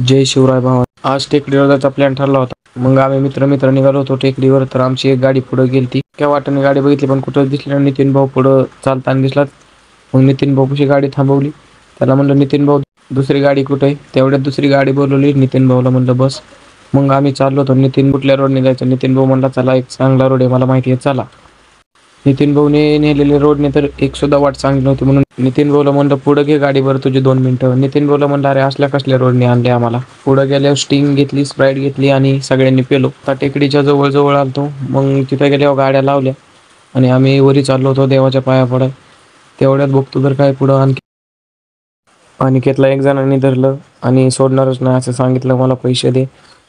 जय शिवराय भावा. आज टेकडीवर जायचा प्लॅन ठरला होता. मग आम्ही मित्र निघालो होतो टेकडीवर. तर आमची एक गाडी पुढे गेलती. त्या वाटेने गाडी बघितली पण कुठं दिसली नाही. नितीन भाऊ पुढं चालताना दिसला. मग नितीन भाऊपाशी गाडी थांबवली. त्याला म्हणलं नितीन भाऊ दुसरी गाडी कुठे आहे. तेवढ्यात दुसरी गाडी बोलवली. नितीन भाऊला म्हणलं बस. मग आम्ही चाललो होतो. नितीन कुठल्या रोडने जायचं. नितीन भाऊ म्हणला चला एक चांगला रोड आहे मला माहिती आहे चला. नितीन भाऊने नेलेले रोडने तर एक सुद्धा वाट चांगली नव्हती. म्हणून नितीन भाऊला म्हणलं पुढं घे गाडी बरं तुझे 2 मिनिटं. नितीन भाऊला म्हणलं अरे असल्या कसल्या रोडने आणले आम्हाला. पुढं गेल्यावर स्टिंग घेतली, स्प्राईट घेतली आणि सगळ्यांनी पेलो. आता टेकडीच्या जवळ आलतो. मग तिथे गेल्यावर गाड्या लावल्या आणि आम्ही वरी चाललो होतो देवाच्या पाया पडाय. तेवढ्यात बघतो तर काय पुढं अनिकेतला एक जणांनी धरलं आणि सोडणारच नाही असं सांगितलं मला पैसे दे.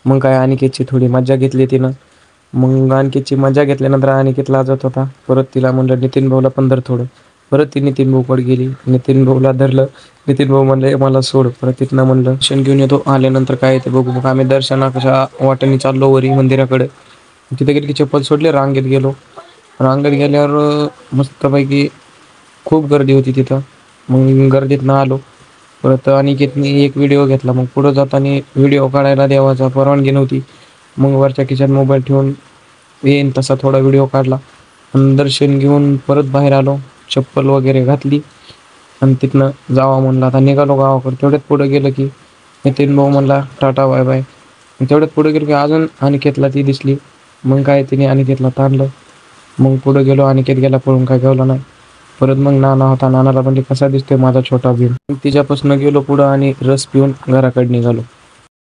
मग काय अनिकेतची थोडी मजा घेतली तिनं. मग अनिकेतची मजा घेतल्यानंतर अनिकेत लाजत होता. परत तिला म्हणलं नितीन भाऊला पण धर थोडं. परत ती नितीन भाऊकडे गेली. नितीन भाऊला धरलं. नितीन भाऊ म्हणले मला सोड. परत तिथनं म्हणलं दर्शन घेऊन येतो. आल्यानंतर काय येते बघू. मग आम्ही दर्शनाच्या वाटेने चाललो वरी मंदिराकडे. तिथे गेली की चप्पल सोडली. रांगेत गेलो. रांगेत गेल्यावर मस्तपैकी खूप गर्दी होती तिथं. मग गर्दीतनं आलो. परत अनिकेतने एक व्हिडिओ घेतला. मग पुढं जाताना व्हिडिओ काढायला देवाचा परवानगी नव्हती. मग वरच्या खिशात मोबाईल ठेवून येईन तसा थोडा व्हिडिओ काढला. आणि दर्शन घेऊन परत बाहेर आलो. चप्पल वगैरे घातली आणि तिथनं जावा म्हणलं आता निघालो गावाकडे. तेवढ्यात पुढे गेलं की नितीन भाऊ म्हणला टाटा बाय बाय. तेवढ्यात पुढे गेलो की अजून अनिकेतला ती दिसली. मग काय तिने अनिकेतला ताणलं. मग पुढे गेलो. अनिकेत गेला पळून काय ठेवला नाही. परत मग नाना होता. नानाला म्हणजे कसा दिसतोय माझा छोटा भीम. तिच्यापासून गेलो पुढं आणि रस पिऊन घराकडे निघालो.